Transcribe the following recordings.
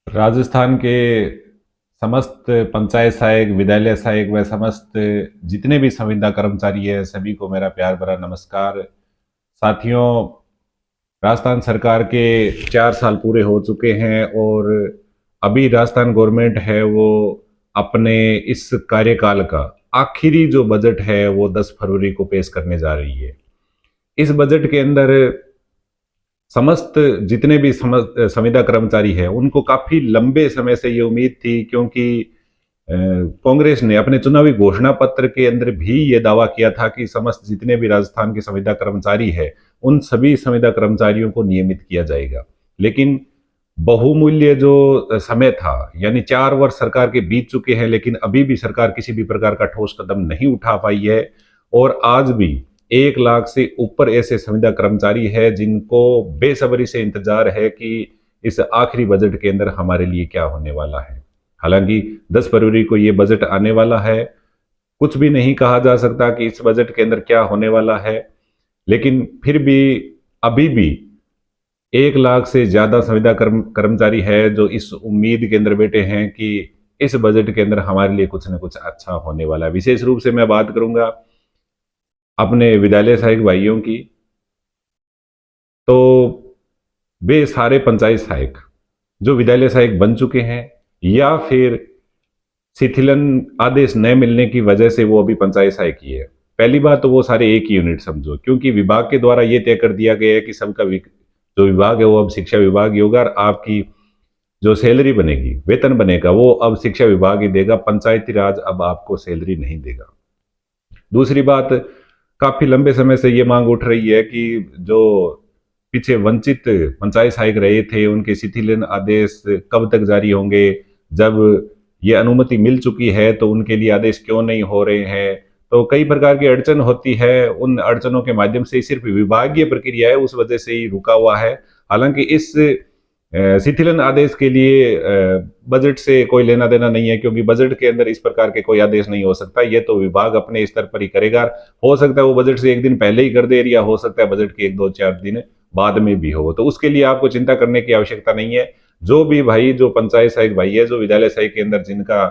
राजस्थान के समस्त पंचायत सहायक, विद्यालय सहायक व समस्त जितने भी संविदा कर्मचारी है, सभी को मेरा प्यार भरा नमस्कार। साथियों, राजस्थान सरकार के 4 साल पूरे हो चुके हैं और अभी राजस्थान गवर्नमेंट है वो अपने इस कार्यकाल का आखिरी जो बजट है वो 10 फरवरी को पेश करने जा रही है। इस बजट के अंदर समस्त जितने भी संविदा कर्मचारी है उनको काफी लंबे समय से ये उम्मीद थी, क्योंकि कांग्रेस ने अपने चुनावी घोषणा पत्र के अंदर भी ये दावा किया था कि समस्त जितने भी राजस्थान के संविदा कर्मचारी है उन सभी संविदा कर्मचारियों को नियमित किया जाएगा। लेकिन बहुमूल्य जो समय था, यानी 4 वर्ष सरकार के बीत चुके हैं, लेकिन अभी भी सरकार किसी भी प्रकार का ठोस कदम नहीं उठा पाई है। और आज भी 1 लाख से ऊपर ऐसे संविदा कर्मचारी है जिनको बेसब्री से इंतजार है कि इस आखिरी बजट के अंदर हमारे लिए क्या होने वाला है। हालांकि 10 फरवरी को ये बजट आने वाला है, कुछ भी नहीं कहा जा सकता कि इस बजट के अंदर क्या होने वाला है, लेकिन फिर भी अभी भी 1 लाख से ज्यादा संविदा कर्मचारी है जो इस उम्मीद के अंदर बैठे हैं कि इस बजट के अंदर हमारे लिए कुछ न कुछ अच्छा होने वाला है। विशेष रूप से मैं बात करूंगा अपने विद्यालय सहायक भाइयों की। तो वे सारे पंचायत सहायक जो विद्यालय सहायक बन चुके हैं या फिर शिथिलन आदेश न मिलने की वजह से वो अभी पंचायत सहायक ही है, पहली बात तो वो सारे एक ही यूनिट समझो, क्योंकि विभाग के द्वारा ये तय कर दिया गया है कि सबका जो विभाग है वो अब शिक्षा विभाग ही होगा और आपकी जो सैलरी बनेगी, वेतन बनेगा, वो अब शिक्षा विभाग ही देगा। पंचायती राज अब आपको सैलरी नहीं देगा। दूसरी बात, काफी लंबे समय से ये मांग उठ रही है कि जो पीछे वंचित पंचायत सहायक रहे थे उनके शिथिलन आदेश कब तक जारी होंगे, जब ये अनुमति मिल चुकी है तो उनके लिए आदेश क्यों नहीं हो रहे हैं। तो कई प्रकार की अड़चन होती है, उन अड़चनों के माध्यम से सिर्फ विभागीय प्रक्रिया है, उस वजह से ही रुका हुआ है। हालांकि इस शिथिलन आदेश के लिए बजट से कोई लेना देना नहीं है, क्योंकि बजट के अंदर इस प्रकार के कोई आदेश नहीं हो सकता। ये तो विभाग अपने स्तर पर ही करेगा। हो सकता है वो बजट से एक दिन पहले ही कर दे, या हो सकता है बजट के 1-2-4 दिन बाद में भी हो, तो उसके लिए आपको चिंता करने की आवश्यकता नहीं है। जो भी भाई, जो पंचायत सहायक भाई है, जो विद्यालय सहायक के अंदर जिनका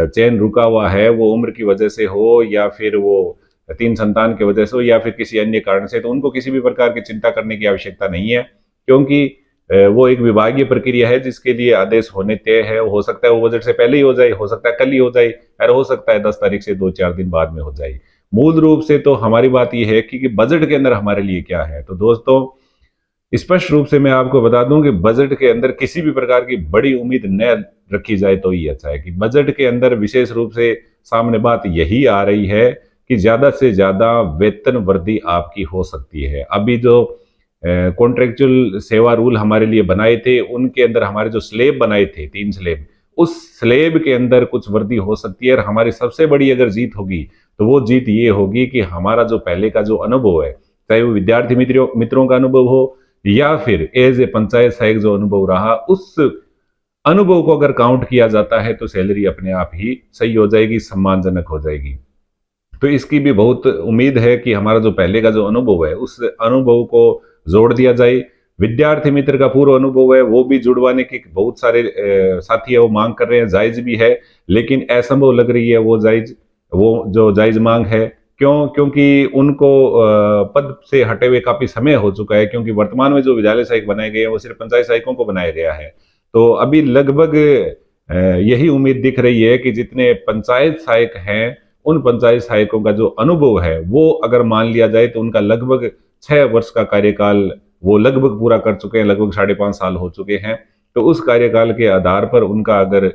चयन रुका हुआ है, वो उम्र की वजह से हो या फिर वो 3 संतान की वजह से हो या फिर किसी अन्य कारण से, तो उनको किसी भी प्रकार की चिंता करने की आवश्यकता नहीं है, क्योंकि वो एक विभागीय प्रक्रिया है जिसके लिए आदेश होने तय है। हो सकता है वो बजट से पहले ही हो जाए, हो सकता है कल ही हो जाए, और हो सकता है 10 तारीख से 2-4 दिन बाद में हो जाए। मूल रूप से तो हमारी बात यह है कि बजट के अंदर हमारे लिए क्या है। तो दोस्तों, स्पष्ट रूप से मैं आपको बता दूं कि बजट के अंदर किसी भी प्रकार की बड़ी उम्मीद न रखी जाए तो ही अच्छा है। कि बजट के अंदर विशेष रूप से सामने बात यही आ रही है कि ज्यादा से ज्यादा वेतन वृद्धि आपकी हो सकती है। अभी जो कॉन्ट्रेक्चुअल सेवा रूल हमारे लिए बनाए थे, उनके अंदर हमारे जो स्लेब बनाए थे, 3 स्लेब, उस स्लेब के अंदर कुछ वृद्धि हो सकती है। और हमारी सबसे बड़ी अगर जीत होगी तो वो जीत ये होगी कि हमारा जो पहले का जो अनुभव है, चाहे वो विद्यार्थी मित्रों का अनुभव हो या फिर एज ए पंचायत सहायक जो अनुभव रहा, उस अनुभव को अगर काउंट किया जाता है तो सैलरी अपने आप ही सही हो जाएगी, सम्मानजनक हो जाएगी। तो इसकी भी बहुत उम्मीद है कि हमारा जो पहले का जो अनुभव है उस अनुभव को जोड़ दिया जाए। विद्यार्थी मित्र का पूर्व अनुभव है वो भी जुड़वाने की बहुत सारे साथी है वो मांग कर रहे हैं, जायज भी है, लेकिन असंभव लग रही है वो जो जायज मांग है। क्यों? क्योंकि उनको पद से हटे हुए काफी समय हो चुका है, क्योंकि वर्तमान में जो विद्यालय सहायक बनाए गए हैं वो सिर्फ पंचायत सहायकों को बनाया गया है। तो अभी लगभग यही उम्मीद दिख रही है कि जितने पंचायत सहायक हैं उन पंचायत सहायकों का जो अनुभव है वो अगर मान लिया जाए तो उनका लगभग 6 वर्ष का कार्यकाल वो लगभग पूरा कर चुके हैं, लगभग 5.5 साल हो चुके हैं। तो उस कार्यकाल के आधार पर उनका अगर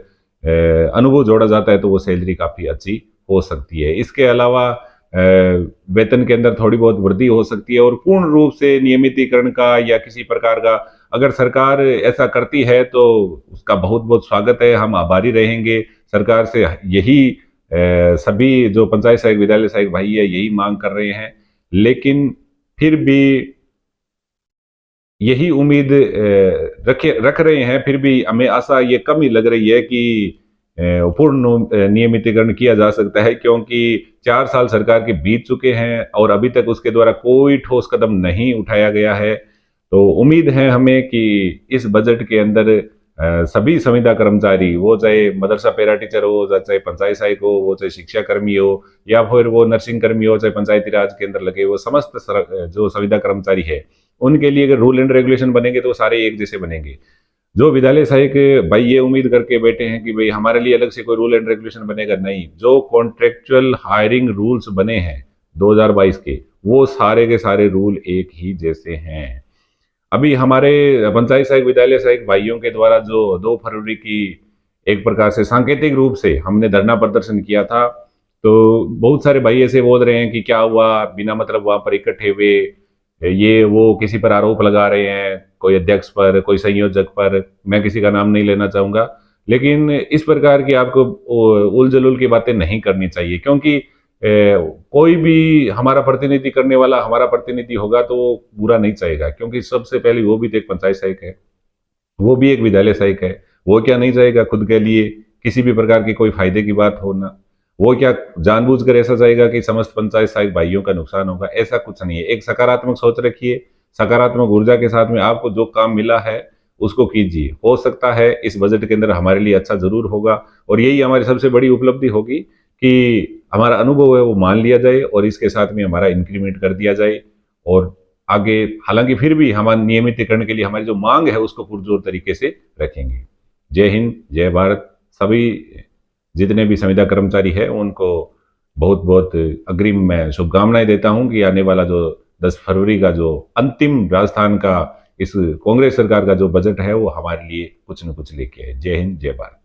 अनुभव जोड़ा जाता है तो वो सैलरी काफी अच्छी हो सकती है। इसके अलावा वेतन के अंदर थोड़ी बहुत वृद्धि हो सकती है। और पूर्ण रूप से नियमितीकरण का या किसी प्रकार का अगर सरकार ऐसा करती है तो उसका बहुत बहुत स्वागत है, हम आभारी रहेंगे सरकार से। यही सभी जो पंचायत सहायक, विद्यालय सहायक भाई है यही मांग कर रहे हैं, लेकिन फिर भी यही उम्मीद रख रहे हैं, फिर भी हमें आशा ये कम ही लग रही है कि पूर्ण नियमितीकरण किया जा सकता है, क्योंकि 4 साल सरकार के बीत चुके हैं और अभी तक उसके द्वारा कोई ठोस कदम नहीं उठाया गया है। तो उम्मीद है हमें कि इस बजट के अंदर सभी संविदा कर्मचारी, वो चाहे मदरसा पैरा टीचर हो, चाहे पंचायत सहायक हो, वो चाहे शिक्षा कर्मी हो, या फिर वो नर्सिंग कर्मी हो, चाहे पंचायती राज के अंदर लगे, वो समस्त जो संविदा कर्मचारी है उनके लिए अगर रूल एंड रेगुलेशन बनेंगे तो वो सारे एक जैसे बनेंगे। जो विद्यालय सहायक भाई ये उम्मीद करके बैठे हैं कि भाई हमारे लिए अलग से कोई रूल एंड रेगुलेशन बनेगा, नहीं। जो कॉन्ट्रेक्चुअल हायरिंग रूल्स बने हैं 2022 के, वो सारे के सारे रूल एक ही जैसे हैं। अभी हमारे पंचायत सहायक विद्यालय सहायक भाइयों के द्वारा जो 2 फरवरी की एक प्रकार से सांकेतिक रूप से हमने धरना प्रदर्शन किया था, तो बहुत सारे भाई ऐसे बोल रहे हैं कि क्या हुआ, बिना मतलब वहां पर इकट्ठे हुए, ये वो किसी पर आरोप लगा रहे हैं, कोई अध्यक्ष पर, कोई संयोजक पर, मैं किसी का नाम नहीं लेना चाहूंगा। लेकिन इस प्रकार की आपको उल जलूल की बातें नहीं करनी चाहिए, क्योंकि कोई भी हमारा प्रतिनिधि करने वाला हमारा प्रतिनिधि होगा तो वो बुरा नहीं चाहेगा, क्योंकि सबसे पहले वो भी तो एक पंचायत सहायक है, वो भी एक विद्यालय सहायक है। वो क्या नहीं चाहेगा खुद के लिए किसी भी प्रकार की कोई फायदे की बात होना? वो क्या जानबूझकर ऐसा चाहेगा कि समस्त पंचायत सहायक भाइयों का नुकसान होगा? ऐसा कुछ नहीं है। एक सकारात्मक सोच रखिए, सकारात्मक ऊर्जा के साथ में आपको जो काम मिला है उसको कीजिए। हो सकता है इस बजट के अंदर हमारे लिए अच्छा जरूर होगा, और यही हमारी सबसे बड़ी उपलब्धि होगी कि हमारा अनुभव है वो मान लिया जाए और इसके साथ में हमारा इंक्रीमेंट कर दिया जाए। और आगे हालांकि फिर भी हमारे नियमितीकरण के लिए हमारी जो मांग है उसको पुरजोर तरीके से रखेंगे। जय हिंद, जय भारत। सभी जितने भी संविदा कर्मचारी है उनको बहुत बहुत अग्रिम मैं शुभकामनाएं देता हूं कि आने वाला जो 10 फरवरी का जो अंतिम राजस्थान का इस कांग्रेस सरकार का जो बजट है वो हमारे लिए कुछ न कुछ लेके आए। जय हिंद, जय भारत।